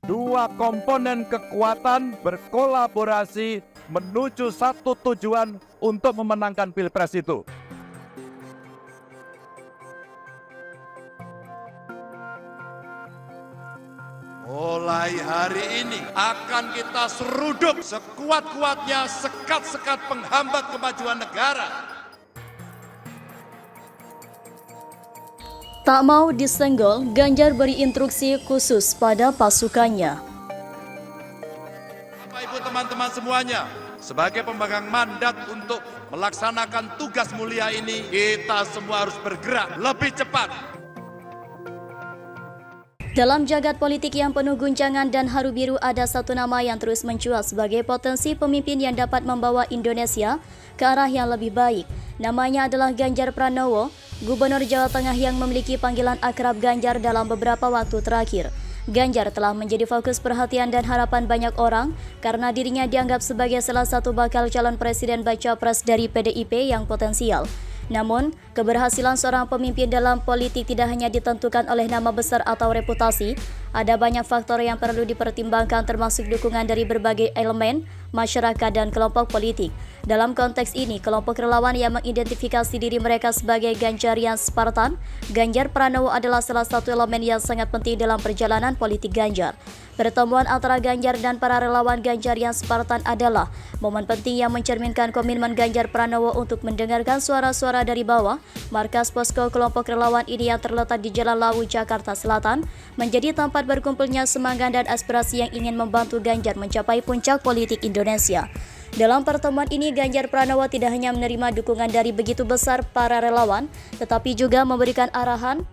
dua komponen kekuatan berkolaborasi menuju satu tujuan untuk memenangkan Pilpres itu. Mulai hari ini akan kita seruduk sekuat-kuatnya sekat-sekat penghambat kemajuan negara. Tak mau disenggol, Ganjar beri instruksi khusus pada pasukannya. Bapak Ibu teman-teman semuanya, sebagai pemegang mandat untuk melaksanakan tugas mulia ini, kita semua harus bergerak lebih cepat. Dalam jagat politik yang penuh guncangan dan haru biru, ada satu nama yang terus mencuat sebagai potensi pemimpin yang dapat membawa Indonesia ke arah yang lebih baik. Namanya adalah Ganjar Pranowo, Gubernur Jawa Tengah yang memiliki panggilan akrab Ganjar dalam beberapa waktu terakhir. Ganjar telah menjadi fokus perhatian dan harapan banyak orang karena dirinya dianggap sebagai salah satu bakal calon presiden baca pres dari PDIP yang potensial. Namun, keberhasilan seorang pemimpin dalam politik tidak hanya ditentukan oleh nama besar atau reputasi. Ada banyak faktor yang perlu dipertimbangkan termasuk dukungan dari berbagai elemen, masyarakat dan kelompok politik. Dalam konteks ini, kelompok relawan yang mengidentifikasi diri mereka sebagai Ganjarian Spartan, Ganjar Pranowo adalah salah satu elemen yang sangat penting dalam perjalanan politik Ganjar. Pertemuan antara Ganjar dan para relawan Ganjarian Spartan adalah momen penting yang mencerminkan komitmen Ganjar Pranowo untuk mendengarkan suara-suara dari bawah. Markas posko kelompok relawan ini yang terletak di Jalan Lawu, Jakarta Selatan, menjadi tempat berkumpulnya semangat dan aspirasi yang ingin membantu Ganjar mencapai puncak politik Indonesia. Dalam pertemuan ini, Ganjar Pranowo tidak hanya menerima dukungan dari begitu besar para relawan, tetapi juga memberikan arahan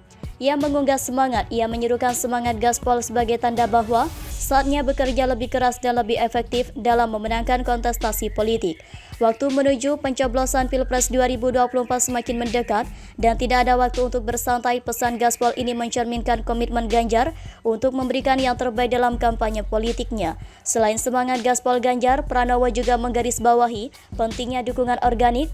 yang mengunggah semangat. Ia menyerukan semangat gaspol sebagai tanda bahwa saatnya bekerja lebih keras dan lebih efektif dalam memenangkan kontestasi politik. Waktu menuju pencoblosan Pilpres 2024 semakin mendekat dan tidak ada waktu untuk bersantai. Pesan gaspol ini mencerminkan komitmen Ganjar untuk memberikan yang terbaik dalam kampanye politiknya. Selain semangat gaspol Ganjar, Pranowo juga menggarisbawahi pentingnya dukungan organik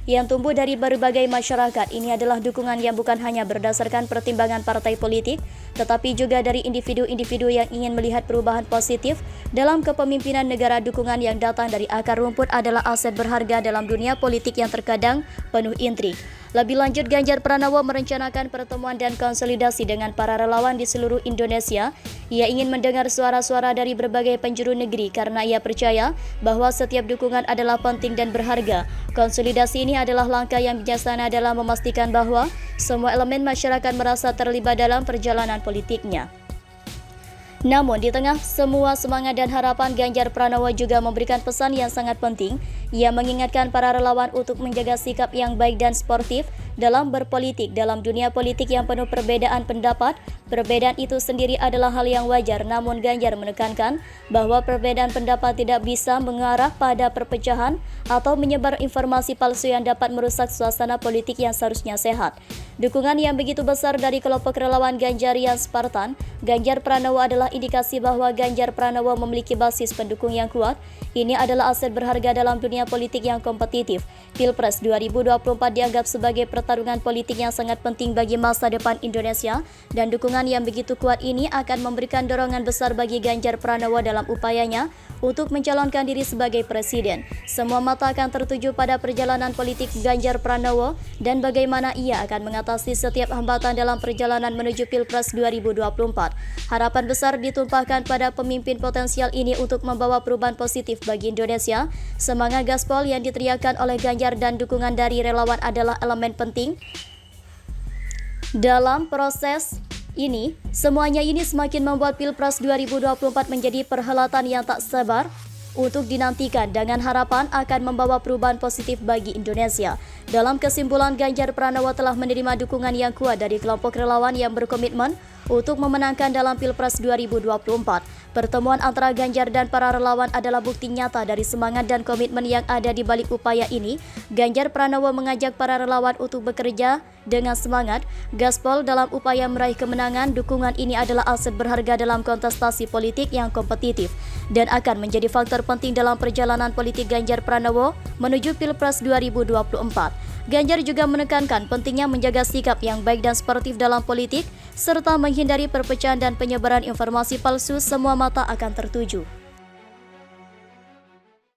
yang tumbuh dari berbagai masyarakat. Ini adalah dukungan yang bukan hanya berdasarkan pertimbangan partai politik, tetapi juga dari individu-individu yang ingin melihat perubahan positif dalam kepemimpinan negara. Dukungan yang datang dari akar rumput adalah aset berharga dalam dunia politik yang terkadang penuh intrik. Lebih lanjut, Ganjar Pranowo merencanakan pertemuan dan konsolidasi dengan para relawan di seluruh Indonesia. Ia ingin mendengar suara-suara dari berbagai penjuru negeri karena ia percaya bahwa setiap dukungan adalah penting dan berharga. Konsolidasi ini adalah langkah yang bijaksana dalam memastikan bahwa semua elemen masyarakat merasa terlibat dalam perjalanan politiknya. Namun, di tengah semua semangat dan harapan, Ganjar Pranowo juga memberikan pesan yang sangat penting. Ia mengingatkan para relawan untuk menjaga sikap yang baik dan sportif dalam berpolitik. Dalam dunia politik yang penuh perbedaan pendapat, perbedaan itu sendiri adalah hal yang wajar. Namun, Ganjar menekankan bahwa perbedaan pendapat tidak bisa mengarah pada perpecahan atau menyebar informasi palsu yang dapat merusak suasana politik yang seharusnya sehat. Dukungan yang begitu besar dari kelompok relawan Ganjarian Spartan, Ganjar Pranowo adalah indikasi bahwa Ganjar Pranowo memiliki basis pendukung yang kuat. Ini adalah aset berharga dalam dunia politik yang kompetitif. Pilpres 2024 dianggap sebagai pertarungan politik yang sangat penting bagi masa depan Indonesia, dan dukungan yang begitu kuat ini akan memberikan dorongan besar bagi Ganjar Pranowo dalam upayanya untuk mencalonkan diri sebagai presiden. Semua mata akan tertuju pada perjalanan politik Ganjar Pranowo dan bagaimana ia akan mengatasi setiap hambatan dalam perjalanan menuju Pilpres 2024. Harapan besar ditumpahkan pada pemimpin potensial ini untuk membawa perubahan positif bagi Indonesia. Semangat gaspol yang diteriakkan oleh Ganjar dan dukungan dari relawan adalah elemen penting dalam proses ini. Semuanya ini semakin membuat Pilpres 2024 menjadi perhelatan yang tak sabar untuk dinantikan dengan harapan akan membawa perubahan positif bagi Indonesia. Dalam kesimpulan, Ganjar Pranowo telah menerima dukungan yang kuat dari kelompok relawan yang berkomitmen untuk memenangkan dalam Pilpres 2024. Pertemuan antara Ganjar dan para relawan adalah bukti nyata dari semangat dan komitmen yang ada di balik upaya ini. Ganjar Pranowo mengajak para relawan untuk bekerja dengan semangat gaspol dalam upaya meraih kemenangan. Dukungan ini adalah aset berharga dalam kontestasi politik yang kompetitif dan akan menjadi faktor penting dalam perjalanan politik Ganjar Pranowo menuju Pilpres 2024. Ganjar juga menekankan pentingnya menjaga sikap yang baik dan sportif dalam politik. serta menghindari perpecahan dan penyebaran informasi palsu, semua mata akan tertuju